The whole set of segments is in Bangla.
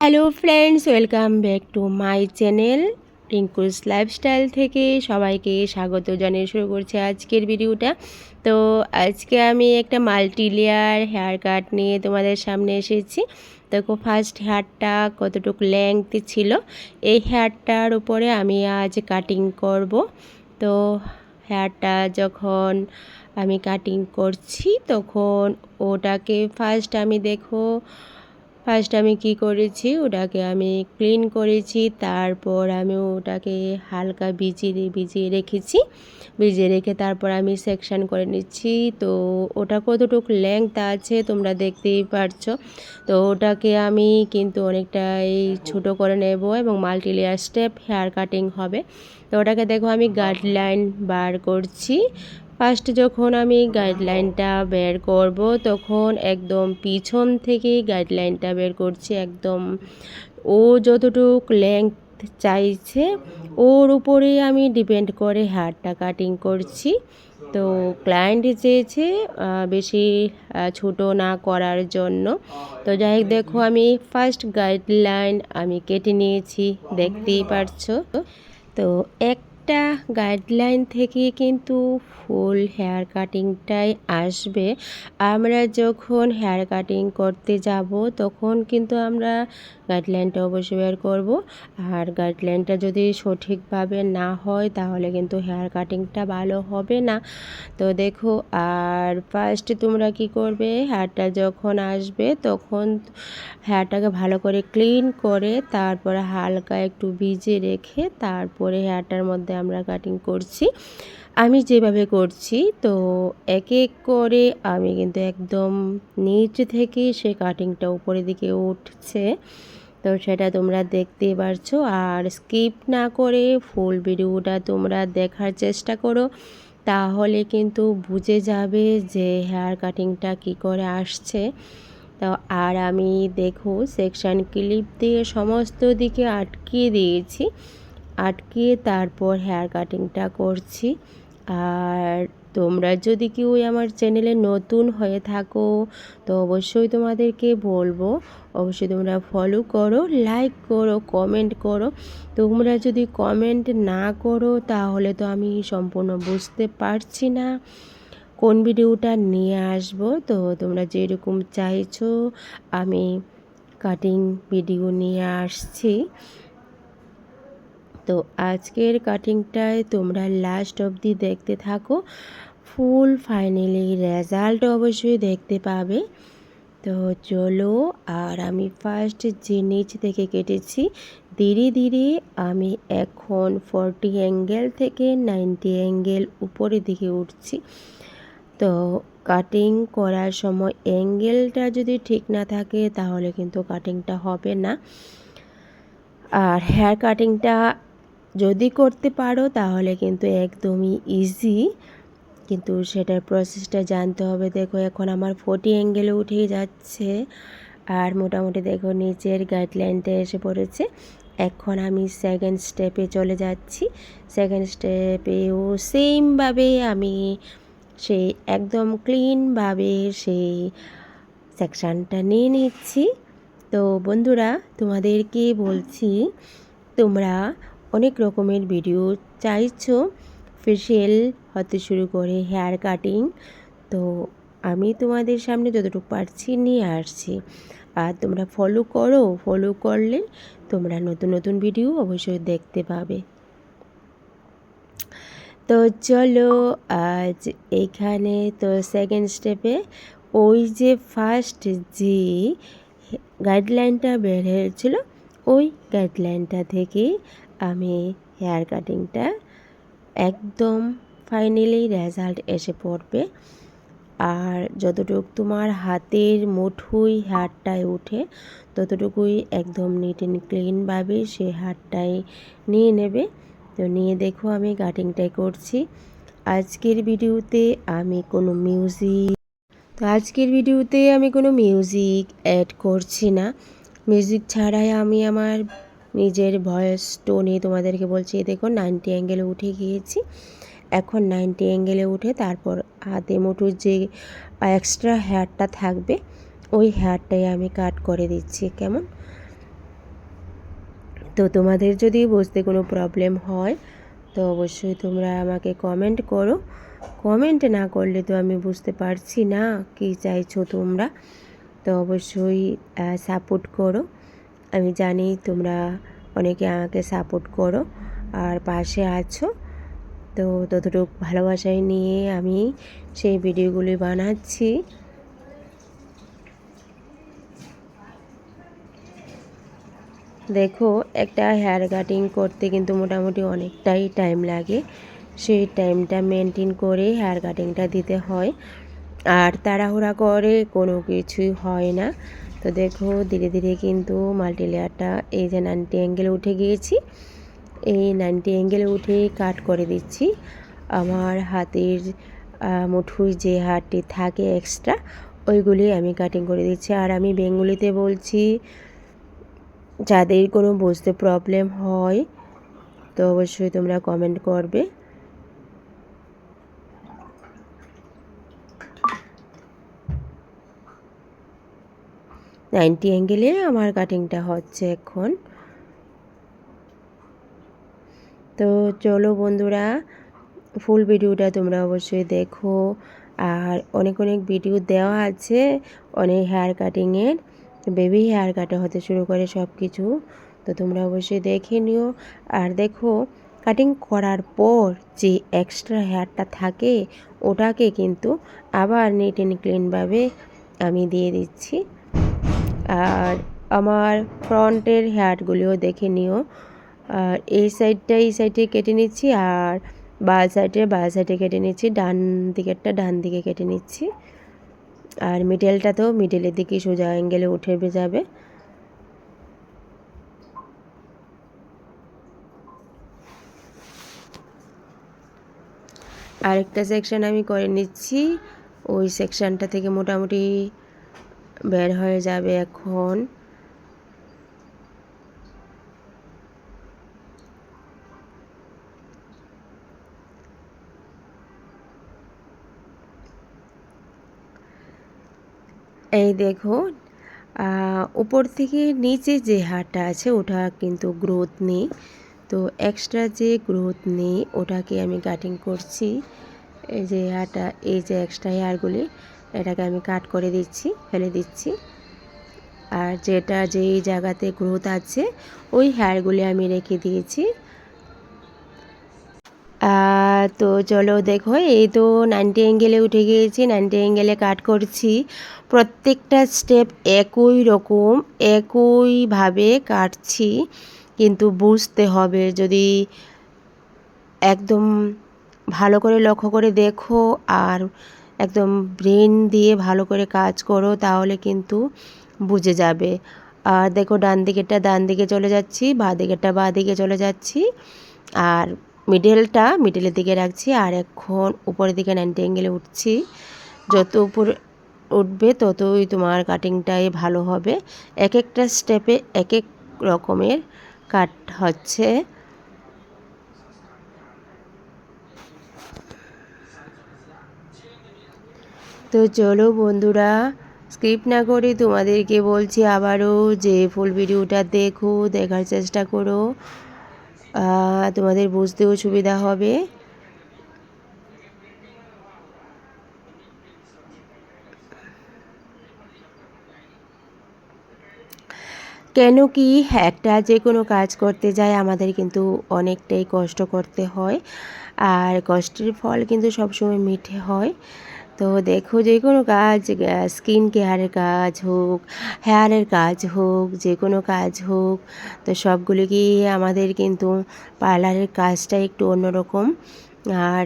Hello friends, welcome back to my channel Rinku's lifestyle থেকে সবাইকে স্বাগত জানিয়ে শুরু করছি আজকের ভিডিওটা। তো আজকে আমি একটা মাল্টি লেয়ার হেয়ার কাট নিয়ে তোমাদের সামনে এসেছি। দেখো ফার্স্ট হেয়ারটা কতটুকু লেংথ ছিল, এই হেয়ারটার উপরে আমি আজ কাটিং করব। তো হেয়ারটা যখন আমি কাটিং করছি তখন ওটাকে ফার্স্ট আমি কি করেছি, ওটাকে আমি ক্লিন করেছি। তারপর আমি ওটাকে হালকা ভিজিয়ে রেখেছি। ভিজিয়ে রেখে তারপর আমি সেকশন করে নিচ্ছি। তো ওটা কতটুকু লেংথ আছে তোমরা দেখতেই পারছো। তো ওটাকে আমি কিন্তু অনেকটাই ছোটো করে নেব এবং multi layer step hair cutting হবে। তো ওটাকে দেখো আমি গাইডলাইন বার করছি। ফার্স্ট যখন আমি গাইডলাইনটা বের করব তখন একদম পিছন থেকেই গাইডলাইনটা বের করছি। একদম ও যতটুক লেংথ চাইছে ওর উপরেই আমি ডিপেন্ড করে হেয়ারটা কাটিং করছি। তো ক্লায়েন্ট চেয়েছে বেশি ছোট না করার জন্য। তো যাই হোক, দেখো আমি ফার্স্ট গাইডলাইন আমি কেটে নিয়েছি, দেখতেই পারছো। তো একটা গাইডলাইন থেকে কিন্তু ফুল হেয়ার কাটিংটাই আসবে। আমরা যখন হেয়ার কাটিং করতে যাব তখন কিন্তু আমরা গাইডলাইনটা অবশ্যই বের করব। আর গাইডলাইনটা যদি সঠিকভাবে না হয় তাহলে কিন্তু হেয়ার কাটিংটা ভালো হবে না। তো দেখো, আর ফার্স্ট তোমরা কি করবে, হেয়ারটা যখন আসবে তখন হেয়ারটাকে ভালো করে ক্লিন করে তারপরে হালকা একটু ভিজিয়ে রেখে তারপরে হেয়ারটার মধ্যে আমরা কাটিং করছি। আমি যেভাবে করছি, তো এক এক করে আমি কিন্তু একদম নিচ থেকে সে কাটিংটা উপরের দিকে উঠছে। তো সেটা তোমরা দেখতেই পারছো। আর স্কিপ না করে ফুল ভিডিওটা তোমরা দেখার চেষ্টা করো, তাহলে কিন্তু বুঝে যাবে যে হেয়ার কাটিংটা কি করে আসছে। তো আর আমি দেখো সেকশন ক্লিপ দিয়ে সমস্ত দিকে আটকিয়ে দিয়েছি, আটকিয়ে তারপর হেয়ার কাটিংটা করছি। আর তোমরা যদি কেউ আমার চ্যানেলে নতুন হয়ে থাকো তো অবশ্যই তোমাদেরকে বলবো, অবশ্যই তোমরা ফলো করো, লাইক করো, কমেন্ট করো। তোমরা যদি কমেন্ট না করো তাহলে তো আমি সম্পূর্ণ বুঝতে পারছি না কোন ভিডিওটা নিয়ে আসবো। তো তোমরা যেরকম চাইছো আমি কাটিং ভিডিও নিয়ে আসছি। তো আজকের কাটিংটায় তোমরা লাস্ট অবধি দেখতে থাকো, ফুল ফাইনালি রেজাল্ট অবশ্যই দেখতে পাবে। তো চলো, আর আমি ফার্স্ট যে নিচ থেকে কেটেছি ধীরে ধীরে আমি এখন 40 অ্যাঙ্গেল থেকে 90 অ্যাঙ্গেল উপরের দিকে উঠছি। তো কাটিং করার সময় অ্যাঙ্গেলটা যদি ঠিক না থাকে তাহলে কিন্তু কাটিংটা হবে না। আর হেয়ার কাটিংটা যদি করতে পারো তাহলে কিন্তু একদমই ইজি, কিন্তু সেটার প্রসেসটা জানতে হবে। দেখো এখন আমার 40 অ্যাঙ্গেলে উঠে যাচ্ছে আর মোটামুটি দেখো নিচের গাইডলাইনটা এসে পড়েছে। এখন আমি সেকেন্ড স্টেপে চলে যাচ্ছি। সেকেন্ড স্টেপেও সেমভাবে আমি সেই একদম ক্লিনভাবে সেই সেকশানটা নিয়ে নিচ্ছি। তো বন্ধুরা, তোমাদেরকে বলছি, তোমরা অনেক রকমের ভিডিও চাইছো, ফেশিয়াল হতে শুরু করে হেয়ার কাটিং। তো আমি তোমাদের সামনে যতটুকু পারছি নিয়ে আসছি। আর তোমরা ফলো করো, ফলো করলে তোমরা নতুন নতুন ভিডিও অবশ্যই দেখতে পাবে। তো চলো, আজ এইখানে তো সেকেন্ড স্টেপে ওই যে ফার্স্ট যে গাইডলাইনটা বের হয়েছিল ওই গাইডলাইনটা থেকে আমি হেয়ার কাটিংটা একদম ফাইনালি রেজাল্ট এসে পড়বে। আর যতটুকু তোমার হাতের মুঠোয় হেয়ারটায় ওঠে ততটুকুই একদম নিট অ্যান্ড ক্লিনভাবে সে হেয়ারটাই নিয়ে নেবে। তো নিয়ে দেখো আমি কাটিংটাই করছি। আজকের ভিডিওতে আমি কোনো মিউজিক অ্যাড করছি না। মিউজিক ছাড়াই আমি আমার নিজের ভয়েস টোনে তোমাদেরকে বলছি। দেখো 90 অ্যাঙ্গেলে উঠে গিয়েছি। এখন 90 অ্যাঙ্গেলে উঠে তারপর হাতে মুঠোর যে এক্সট্রা হেয়ারটা থাকবে ওই হেয়ারটাই আমি কাট করে দিচ্ছি। কেমন তো তোমাদের যদি বুঝতে কোনো প্রবলেম হয় তো অবশ্যই তোমরা আমাকে কমেন্ট করো। কমেন্ট না করলে তো আমি বুঝতে পারছি না কি চাইছো তোমরা। তো অবশ্যই সাপোর্ট করো। আমি জানি তোমরা অনেকে আমাকে সাপোর্ট করো আর পাশে আছো। তো ততটুকু ভালোবাসায় নিয়ে আমি সেই ভিডিওগুলি বানাচ্ছি। দেখো, একটা হেয়ার কাটিং করতে কিন্তু মোটামুটি অনেকটাই টাইম লাগে। সেই টাইমটা মেনটেন করে হেয়ার কাটিংটা দিতে হয়, আর তাড়াহুড়া করে কোনো কিছুই হয় না। তো দেখো, ধীরে ধীরে কিন্তু মাল্টি লেয়ারটা এই যে 90 অ্যাঙ্গেলে উঠে গিয়েছি, এই 90 অ্যাঙ্গেলে উঠে কাট করে দিচ্ছি। আমার হাতের মুঠোয় যে হাড়টি থাকে এক্সট্রা, ওইগুলি আমি কাটিং করে দিচ্ছি। আর আমি বেঙ্গলিতে বলছি, যাদের কোনো বুঝতে প্রবলেম হয় তো অবশ্যই তোমরা কমেন্ট করবে। নাইনটি অ্যাঙ্গেলে আমার কাটিংটা হচ্ছে এখন। তো চলো বন্ধুরা, ফুল ভিডিওটা তোমরা অবশ্যই দেখো। আর অনেক অনেক ভিডিও দেওয়া আছে অনেক হেয়ার কাটিংয়ের, বেবি হেয়ার কাটা হতে শুরু করে সব কিছু। তো তোমরা অবশ্যই দেখে নিও। আর দেখো, কাটিং করার পর যে এক্সট্রা হেয়ারটা থাকে ওটাকে কিন্তু আবার নিট অ্যান্ড ক্লিনভাবে আমি দিয়ে দিচ্ছি। আর আমার ফ্রন্টের হেয়ারগুলিও দেখে নিও। আর এই সাইডে কেটে নিচ্ছি, আর বাঁ সাইডে কেটে নিচ্ছি, ডান দিকে কেটে নিচ্ছি। আর মিডেলটা তো মিডেলের দিকে সোজা অ্যাঙ্গেলে উঠে যাবে। আরেকটা সেকশন আমি করে নিচ্ছি, ওই সেকশনটা থেকে মোটামুটি বের হয়ে যাবে এখন। এই দেখো, উপর থেকে নিচে যে হাড়টা আছে ওটা কিন্তু গ্রোথ নেই, তো এক্সট্রা যে গ্রোথ নেই ওটাকে আমি কাটিং করছি। এই যে হেয়ারটা, এই যে এক্সট্রা হেয়ারগুলি, এটাকে আমি কাট করে দিচ্ছি, ফেলে দিচ্ছি। আর যেটা যেই জায়গাতে গ্রোথ আছে ওই হেয়ারগুলি আমি রেখে দিয়েছি। তো চলো দেখো, এই তো 90 অ্যাঙ্গেলে উঠে গিয়েছি, 90 অ্যাঙ্গেলে কাট করছি। প্রত্যেকটা স্টেপ একই রকম, একইভাবে কাটছি, কিন্তু বুঝতে হবে। যদি একদম ভালো করে লক্ষ্য করে দেখো আর একদম ব্রেন দিয়ে ভালো করে কাজ করো তাহলে কিন্তু বুঝে যাবে। আর দেখো, ডান দিকে চলে যাচ্ছি, বাঁ দিকে চলে যাচ্ছি, আর মিডলের দিকে রাখছি। আর এখন উপরের দিকে 90 অ্যাঙ্গেলে উঠছি। যত উপর উঠবে ততই তোমার কাটিংটাই ভালো হবে। এক একটা স্টেপে এক এক রকমের কাট হচ্ছে। তো চলো বন্ধুরা, স্কিপ না করে তোমাদেরকে বলছি আবারও যে ফুল ভিডিওটা দেখো, দেখার চেষ্টা করো, তোমাদের বুঝতেও সুবিধা হবে। কেন কি, একটা যে কোনো কাজ করতে যায় আমাদের কিন্তু অনেকটাই কষ্ট করতে হয়, আর কষ্টের ফল কিন্তু সবসময় মিঠে হয়। তো দেখো, যে কোনো কাজ, স্কিন কেয়ারের কাজ হোক, হেয়ারের কাজ হোক, যে কোনো কাজ হোক, তো সবগুলো কি আমাদের কিন্তু পার্লারের কাজটা একটু অন্যরকম, আর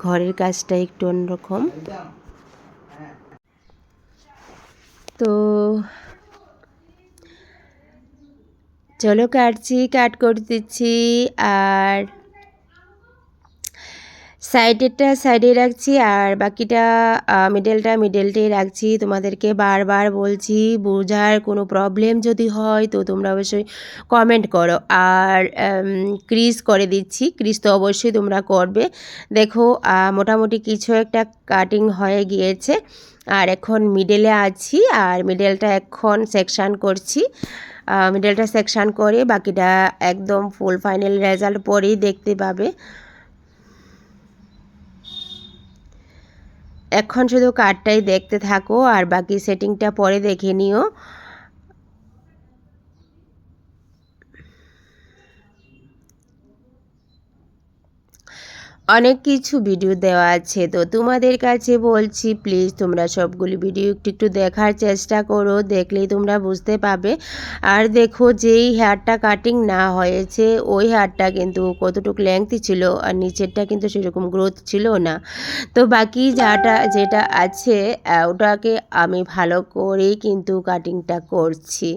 ঘরের কাজটা একটু অন্যরকম। তো চলো কাট করে দিচ্ছি। আর সাইডে রাখছি, আর বাকিটা মিডেলটাই রাখছি। তোমাদেরকে বারবার বলছি, বোঝার কোনো প্রবলেম যদি হয় তো তোমরা অবশ্যই কমেন্ট করো। আর ক্রিজ করে দিচ্ছি, ক্রিজ তো অবশ্যই তোমরা করবে। দেখো, মোটামুটি কিছু একটা কাটিং হয়ে গিয়েছে, আর এখন মিডেলে আছি, আর মিডেলটা এখন সেকশান করছি। মিডলটা সেকশন করে, বাকিটা একদম ফুল ফাইনাল রেজাল্ট পরেই দেখতে পাবে। এখন শুধু কার্ডটাই দেখতে থাকো আর বাকি সেটিংটা পরে দেখে নিও। অনেক কিছু ভিডিও দেওয়া আছে, তো তোমাদের কাছে বলছি প্লিজ তোমরা সবগুলি ভিডিও একটু একটু দেখার চেষ্টা করো, দেখলেই তোমরা বুঝতে পাবে। আর দেখো যেই হেয়ারটা কাটিং না হয়েছে ওই হেয়ারটা কিন্তু কতটুকু লেংথি ছিল, আর নিচেরটা কিন্তু সেরকম গ্রোথ ছিল না। তো বাকি যেটা আছে ওটাকে আমি ভালো করেই কিন্তু কাটিংটা করছি।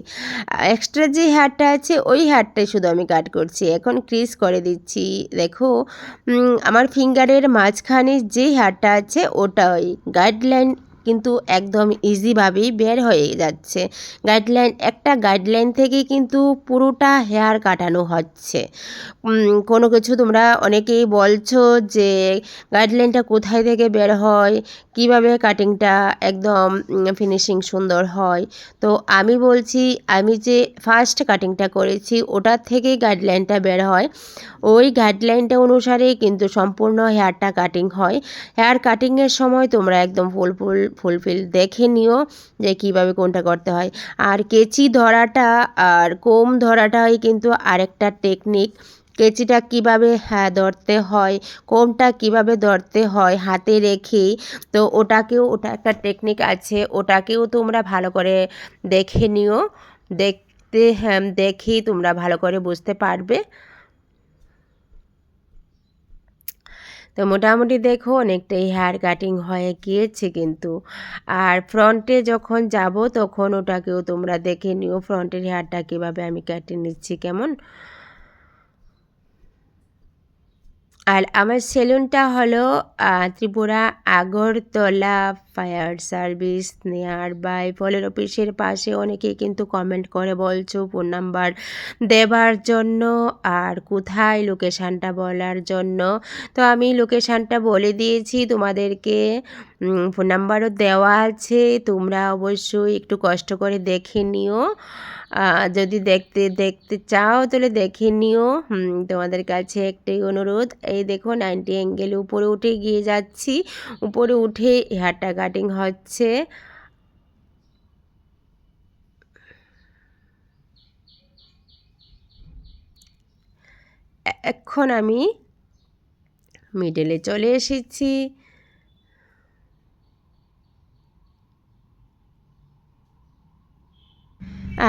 এক্সট্রা যে হেয়ারটা আছে ওই হেয়ারটাই শুধু আমি কাট করছি। এখন ক্রিজ করে দিচ্ছি। দেখো আমার ফিঙ্গারের মাঝখানে যে হেয়ারটা আছে ওটা ওই গাইডলাইন কিন্তু একদম ইজিভাবেই বের হয়ে যাচ্ছে। একটা গাইডলাইন থেকেই কিন্তু পুরোটা হেয়ার কাটানো হচ্ছে। কোনো কিছু তোমরা অনেকেই বলছো যে গাইডলাইনটা কোথায় থেকে বের হয়, কিভাবে কাটিংটা একদম ফিনিশিং সুন্দর হয়। তো আমি বলছি আমি যে ফার্স্ট কাটিংটা করেছি ওটার থেকেই গাইডলাইনটা বের হয়। ওই গাইডলাইনটা অনুসারেই কিন্তু সম্পূর্ণ হেয়ারটা কাটিং হয়। হেয়ার কাটিংয়ের সময় তোমরা একদম ফুলফিল দেখে নিও যে কীভাবে কোনটা করতে হয়। আর কেচি ধরাটা আর কোম ধরাটাই কিন্তু আরেকটা টেকনিক। কেচিটা কিভাবে ধরতে হয়, কোমটা কিভাবে ধরতে হয় হাতে রেখেই, তো ওটা একটা টেকনিক আছে, ওটাকেও তোমরা ভালো করে দেখে নিও। দেখেই তোমরা ভালো করে বুঝতে পারবে। তো মোটামুটি দেখো অনেকটাই হেয়ার কাটিং হয়ে গিয়েছে কিন্তু। আর ফ্রন্টে যখন যাব তখন ওটাকেও তোমরা দেখে নিও ফ্রন্টের হেয়ারটা কীভাবে আমি কেটে নিচ্ছি কেমন। আর আমার সেলুনটা হলো Tripura Agartala fire service nearby ফলের অফিসের পাশে। অনেকেই কিন্তু কমেন্ট করে বলছো ফোন নাম্বার দেবার জন্য আর কোথায় লোকেশানটা বলার জন্য। তো আমি লোকেশানটা বলে দিয়েছি তোমাদেরকে, ফোন নাম্বারও দেওয়া আছে। তোমরা অবশ্যই একটু কষ্ট করে দেখে নিও। যদি দেখতে চাও তাহলে দেখে নিও। তোমাদের কাছে একটাই অনুরোধ। এই দেখো 90 অ্যাঙ্গেলে উপরে উঠে গিয়ে যাচ্ছি, উপরে উঠে হেয়ারটা কাটিং হচ্ছে। এখন আমি মিডলে চলে এসেছি।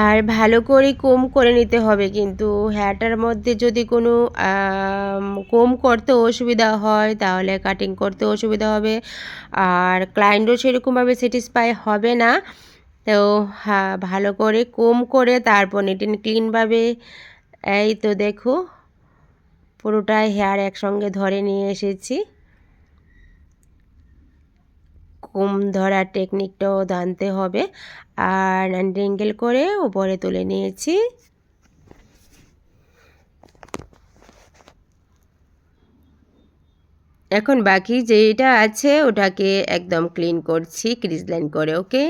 আর ভালো করে কোম করে নিতে হবে কিন্তু। হেয়ারটার মধ্যে যদি কোনো কোম করতে অসুবিধা হয় তাহলে কাটিং করতে অসুবিধা হবে, আর ক্লায়েন্টও সেরকমভাবে স্যাটিসফাই হবে না। তো ভালো করে কোম করে তারপর নিট অ্যান্ড ক্লিনভাবে, এই তো দেখো পুরোটাই হেয়ার একসঙ্গে ধরে নিয়ে এসেছি। কোম ধরার টেকনিকটাও জানতে হবে। আর 90 অ্যাঙ্গেল করে উপরে তুলে নিয়েছি। এখন বাকি যেটা আছে ওটাকে একদম ক্লিন করছি ক্রিজ লাইন করে। ওকে।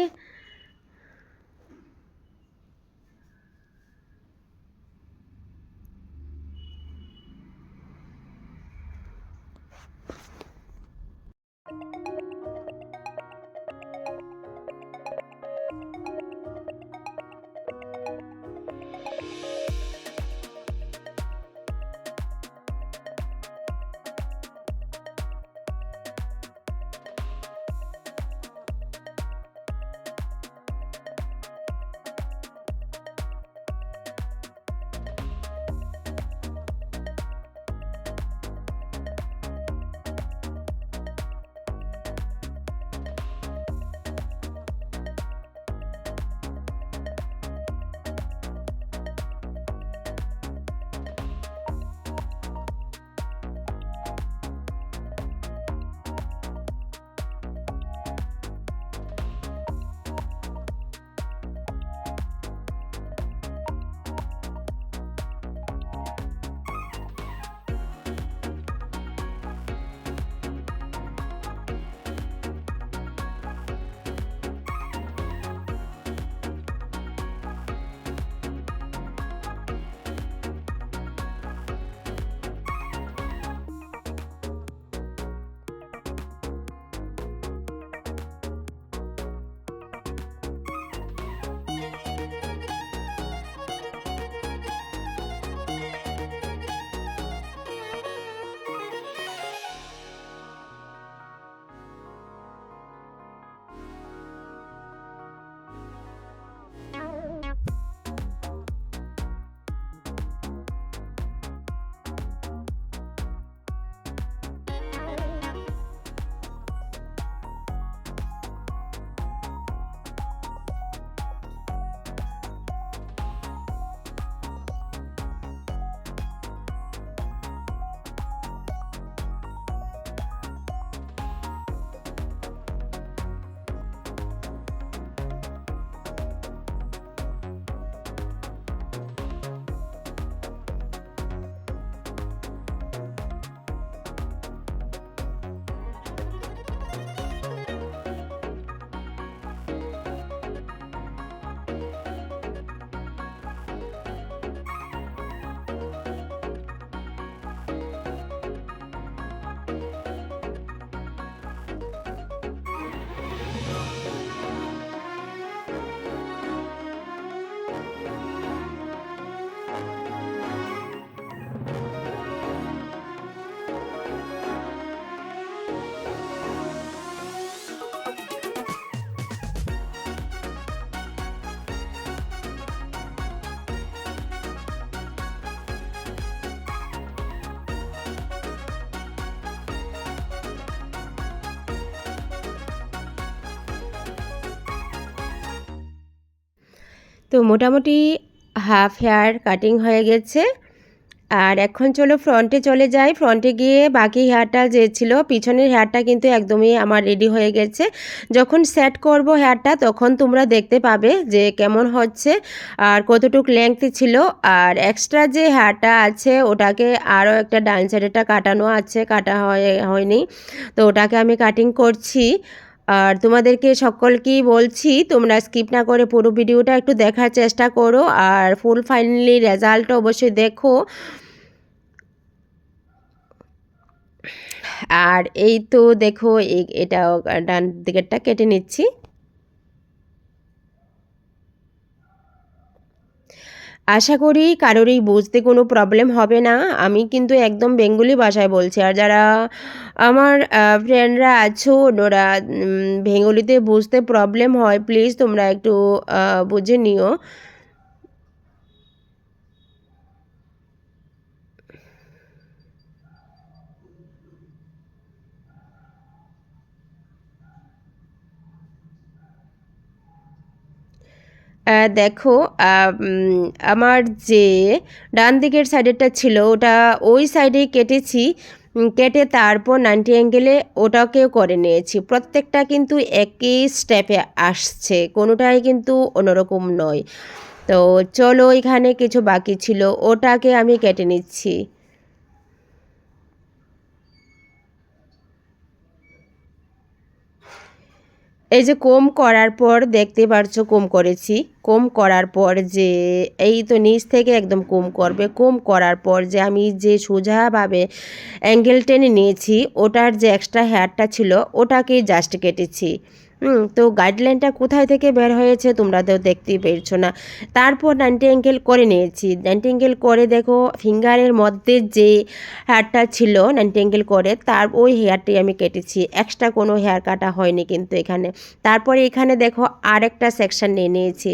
তো মোটামুটি হাফ হেয়ার কাটিং হয়ে গেছে। আর এখন চলো ফ্রন্টে চলে যাই। ফ্রন্টে গিয়ে বাকি হেয়ারটা যে ছিল, পিছনের হেয়ারটা কিন্তু একদমই আমার রেডি হয়ে গেছে। যখন সেট করব হেয়ারটা তখন তোমরা দেখতে পাবে যে কেমন হচ্ছে আর কতটুক লেংথ ছিল। আর এক্সট্রা যে হেয়ারটা আছে ওটাকে আরও একটা ডান সাইডেরটা কাটানো আছে, কাটা হয়নি, তো ওটাকে আমি কাটিং করছি। আর তোমাদেরকে সকলকেই বলছি তোমরা স্কিপ না করে পুরো ভিডিওটা একটু দেখার চেষ্টা করো আর ফুল ফাইনালি রেজাল্টটা অবশ্যই দেখো। আর এই তো দেখো এটাও ডান দিকেরটা কেটে নিচ্ছি। আশা করি কারোরই বুঝতে কোনো প্রবলেম হবে না। আমি কিন্তু একদম বেঙ্গলি ভাষায় বলছি। আর যারা আমার ফ্রেন্ডরা আছো ওরা বেঙ্গলিতে বুঝতে প্রবলেম হয়, প্লিজ তোমরা একটু বুঝে নিও। দেখো আমার যে ডান দিকের সাইডেরটা ছিল ওটা ওই সাইডেই কেটেছি। কেটে তারপর 90 অ্যাঙ্গেলে ওটাকেও করে নিয়েছি। প্রত্যেকটা কিন্তু একই স্টেপে আসছে, কোনোটাই কিন্তু অন্যরকম নয়। তো চলো এখানে কিছু বাকি ছিল ওটাকে আমি কেটে নিচ্ছি। এই যে কোম করার পর দেখতে পারছো কোম করেছি। কোম করার পর যে এই তো নিচ থেকে একদম কোম করবে। কোম করার পর যে আমি যে সোজাভাবে অ্যাঙ্গেল টেনে নিয়েছি ওটার যে এক্সট্রা হেয়ারটা ছিল ওটাকেই জাস্ট কেটেছি। তো গাইডলাইনটা কোথায় থেকে বের হয়েছে তোমরা তো দেখতেই পেয়েছো না। তারপর 90 অ্যাঙ্গেল করে নিয়েছি। 90 অ্যাঙ্গেল করে দেখো ফিঙ্গারের মধ্যে যে হেয়ারটা ছিল 90 অ্যাঙ্গেল করে তার ওই হেয়ারটি আমি কেটেছি। এক্সট্রা কোনো হেয়ার কাটা হয়নি কিন্তু এখানে। তারপরে এখানে দেখো আরেকটা সেকশন নিয়ে নিয়েছি।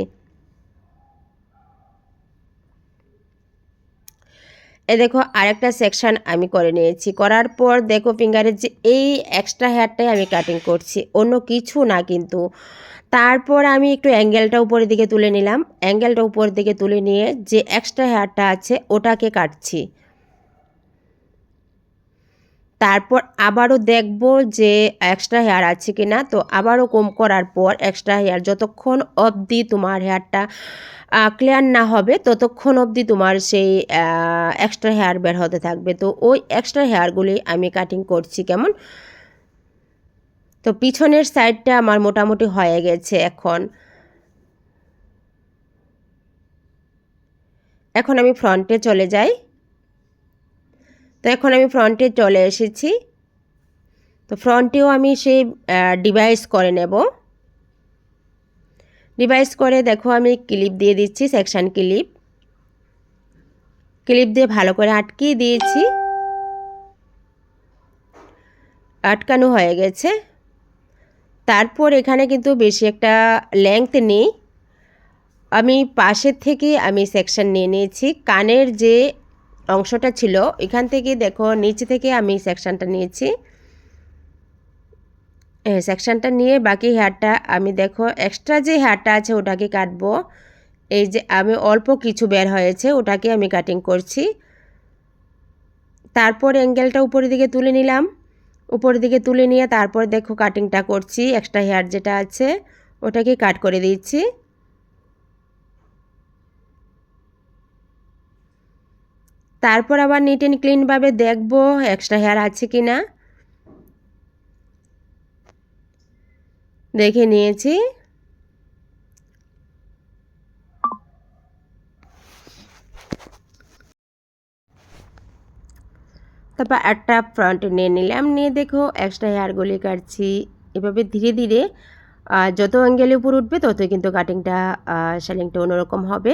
এ দেখো আরেকটা সেকশন আমি করে নিয়েছি। করার পর দেখো ফিঙ্গারের যে এই এক্সট্রা হেয়ারটাই আমি কাটিং করছি, অন্য কিছু না কিন্তু। তারপর আমি একটু অ্যাঙ্গেলটা উপরের দিকে তুলে নিলাম। অ্যাঙ্গেলটা উপরের দিকে তুলে নিয়ে যে এক্সট্রা হেয়ারটা আছে ওটাকে কাটছি। তারপর আবারও দেখব যে এক্সট্রা হেয়ার আছে কি না। তো আবারও কম করার পর এক্সট্রা হেয়ার যতক্ষণ অবধি তোমার হেয়ারটা ক্লিয়ার না হবে ততক্ষণ অবধি তোমার সেই এক্সট্রা হেয়ার বের হতে থাকবে। তো ওই এক্সট্রা হেয়ারগুলি আমি কাটিং করছি কেমন। তো পিছনের সাইডটা আমার মোটামুটি হয়ে গেছে। এখন এখন আমি ফ্রন্টে চলে যাই। তো এখন আমি ফ্রন্টে চলে এসেছি। তো ফ্রন্টেও আমি সেই ডিভাইস করে নেব। ডিভাইস করে দেখো আমি ক্লিপ দিয়ে দিচ্ছি, সেকশন ক্লিপ। ক্লিপ দিয়ে ভালো করে আটকিয়ে দিয়েছি। আটকানো হয়ে গেছে। তারপর এখানে কিন্তু বেশি একটা লেংথ নেই, আমি পাশের থেকে আমি সেকশন নিয়ে নিয়েছি। কানের যে অংশটা ছিল এখান থেকে দেখো নিচে থেকে আমি সেকশনটা নিয়েছি। সেকশনটা নিয়ে বাকি হেয়ারটা আমি দেখো এক্সট্রা যে হেয়ারটা আছে ওটাকে কাটবো। এই যে আমি অল্প কিছু বের হয়েছে ওটাকে আমি কাটিং করছি। তারপর অ্যাঙ্গেলটা উপরের দিকে তুলে নিলাম। উপরের দিকে তুলে নিয়ে তারপর দেখো কাটিংটা করছি। এক্সট্রা হেয়ার যেটা আছে ওটাকে কাট করে দিচ্ছি। তারপর আবার নিট অ্যান্ড ক্লিনভাবে দেখবো এক্সট্রা হেয়ার আছে কি না। দেখে নিয়েছি। তারপর একটা ফ্রন্টে নিয়ে নিলাম, নিয়ে দেখো এক্সট্রা হেয়ারগুলি কাটছি। এভাবে ধীরে ধীরে যত অ্যাঙ্গেলে উপর উঠবে ততই কিন্তু কাটিংটা শেলিংটা অন্যরকম হবে।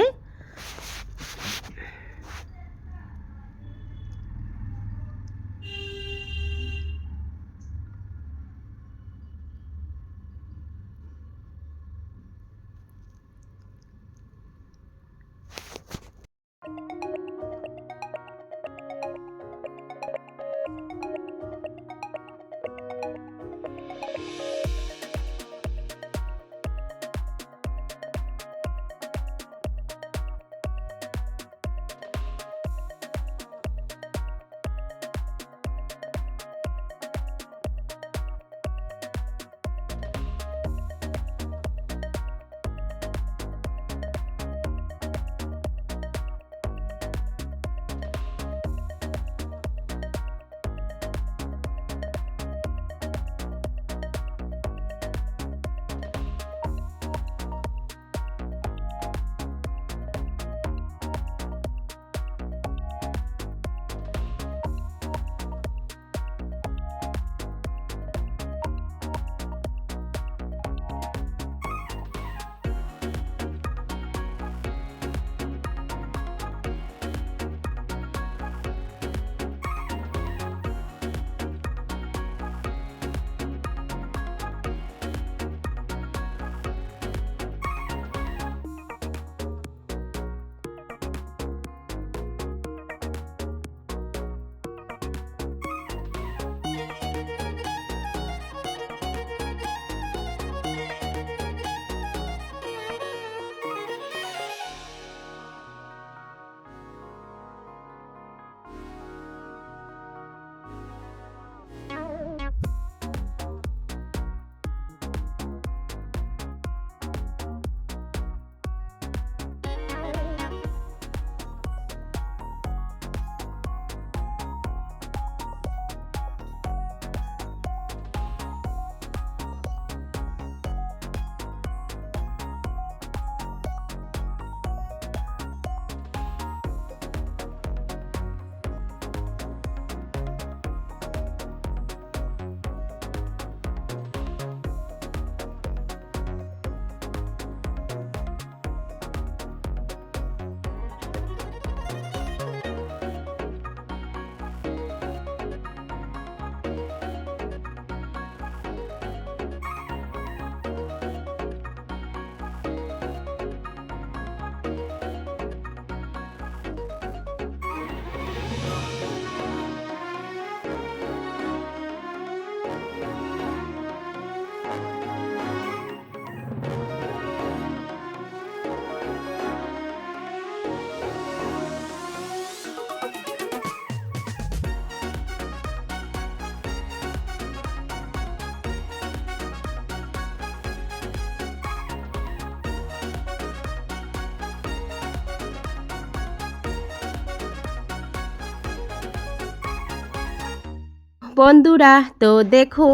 বন্ধুরা, তো দেখো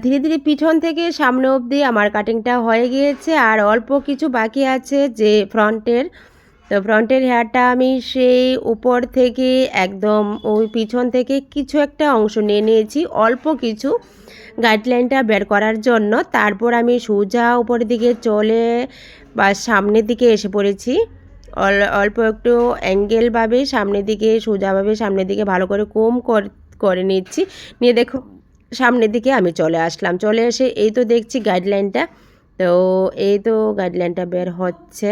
ধীরে ধীরে পিছন থেকে সামনে অবধি আমার কাটিংটা হয়ে গিয়েছে, আর অল্প কিছু বাকি আছে যে ফ্রন্টের। তো ফ্রন্টের হেয়ারটা আমি সেই উপর থেকে একদম ওই পিছন থেকে কিছু একটা অংশ নিয়ে নিয়েছি, অল্প কিছু গাইডলাইনটা বের করার জন্য। তারপর আমি সোজা উপরের দিকে চলে বা সামনের দিকে এসে পড়েছি। অল্প একটু অ্যাঙ্গেলভাবে সামনের দিকে, সোজাভাবে সামনের দিকে ভালো করে কোম করে নিচ্ছি। নিয়ে দেখো সামনের দিকে আমি চলে আসলাম। চলে এসে এই তো দেখছি গাইডলাইনটা, তো এই তো গাইডলাইনটা বের হচ্ছে।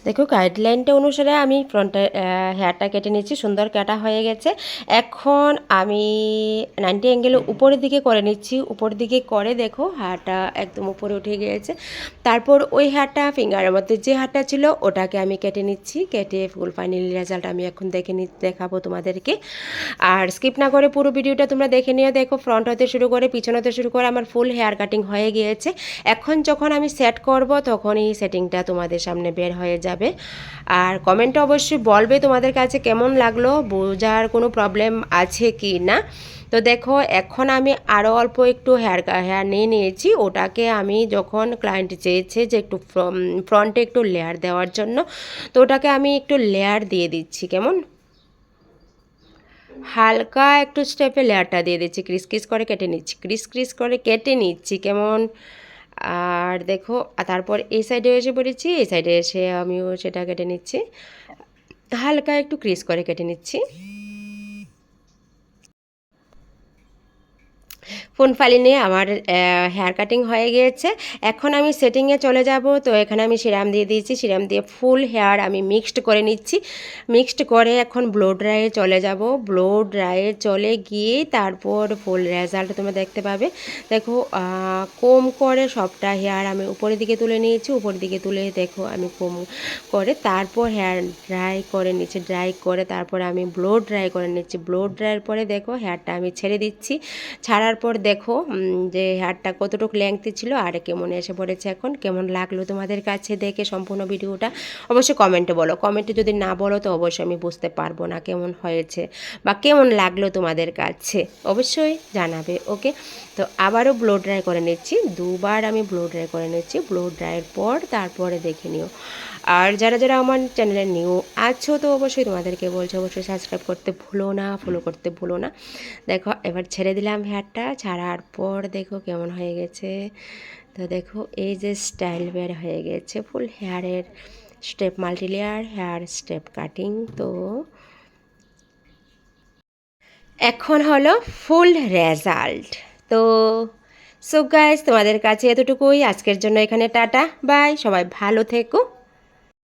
দেখো গাইডলাইনটা অনুসারে আমি ফ্রন্টে হেয়ারটা কেটে নিচ্ছি, সুন্দর কাটা হয়ে গেছে। এখন আমি 90 অ্যাঙ্গেলে উপরের দিকে করে নিচ্ছি। উপর দিকে করে দেখো হেয়ারটা একদম উপরে উঠে গিয়েছে। তারপর ওই হেয়ারটা ফিঙ্গারের মধ্যে যে হেয়ারটা ছিল ওটাকে আমি কেটে নিচ্ছি। কেটে ফুল ফাইনাল রেজাল্ট আমি এখন দেখাবো তোমাদেরকে। আর স্কিপ না করে পুরো ভিডিওটা তোমরা দেখে নিও। দেখো ফ্রন্ট হতে শুরু করে পিছন হতে শুরু করে আমার ফুল হেয়ার কাটিং হয়ে গিয়েছে। এখন যখন আমি সেট করব তখন এই সেটিংটা তোমাদের সামনে বের হয়ে যাবে। আর কমেন্টে অবশ্যই বলবে তোমাদের কাছে কেমন লাগলো, বোঝার কোনো প্রবলেম আছে কি না। তো দেখো এখন আমি আরও অল্প একটু হেয়ার নিয়ে নিয়েছি। ওটাকে আমি যখন ক্লায়েন্ট চেয়েছে যে একটু ফ্রন্টে একটু লেয়ার দেওয়ার জন্য, তো ওটাকে আমি একটু লেয়ার দিয়ে দিচ্ছি। কেমন হালকা একটু স্টেপে লেয়ারটা দিয়ে দিচ্ছি, ক্রিস ক্রিস করে কেটে নিচ্ছি, ক্রিস ক্রিস করে কেটে নিচ্ছি কেমন। আর দেখো তারপর এই সাইডে এসে পড়েছি, এই সাইডে এসে আমিও সেটা কেটে নিচ্ছি, হালকা একটু ক্রিস করে কেটে নিচ্ছি। ফোন ফালিয়ে আমার হেয়ার কাটিং হয়ে গিয়েছে। এখন আমি সেটিংয়ে চলে যাব। তো এখানে আমি সিরাম দিয়ে দিয়েছি, সিরাম দিয়ে ফুল হেয়ার আমি মিক্সড করে নিচ্ছি। মিক্সড করে এখন ব্লো ড্রাইয়ে চলে যাব। ব্লো ড্রাইয়ে চলে গিয়ে তারপর ফুল রেজাল্ট তোমরা দেখতে পাবে। দেখো কোম করে সবটা হেয়ার আমি উপরের দিকে তুলে নিয়েছি। উপরের দিকে তুলে দেখো আমি কোম করে তারপর হেয়ার ড্রাই করে নিচ্ছি। ড্রাই করে তারপর আমি ব্লো ড্রাই করে নিচ্ছি। ব্লো ড্রাইয়ের পরে দেখো হেয়ারটা আমি ছেড়ে দিচ্ছি। ছাড়ার পর দেখো যে হেয়ারটা কতটুকু লেংথি ছিল আর কেমন এসে পড়েছে। এখন কেমন লাগলো তোমাদের কাছে দেখে সম্পূর্ণ ভিডিওটা অবশ্যই কমেন্টে বলো। কমেন্টে যদি না বলো তো অবশ্যই আমি বুঝতে পারবো না কেমন হয়েছে বা কেমন লাগলো তোমাদের কাছে, অবশ্যই জানাবে। ওকে, তো আবারও ব্লো ড্রাই করে নিচ্ছি। দুবার আমি ব্লো ড্রাই করে নিচ্ছি। ব্লো ড্রাইয়ের পর তারপরে দেখে নিও। আর যারা যারা আমার চ্যানেলে নিউ আছো তো অবশ্যই তোমাদেরকে বলছো অবশ্যই সাবস্ক্রাইব করতে ভুলো না, ফলো করতে ভুলো না। দেখো এবার ছেড়ে দিলাম হেয়ারটা, ছাড়ার পর দেখো কেমন হয়ে গেছে। তো দেখো এই যে স্টাইল বের হয়ে গেছে ফুল হেয়ারের step multi layer hair step cutting. তো এখন হলো ফুল রেজাল্ট। তো সো গাইস তোমাদের কাছে এতটুকুই আজকের জন্য। এখানে টাটা বাই, সবাই ভালো থেকো।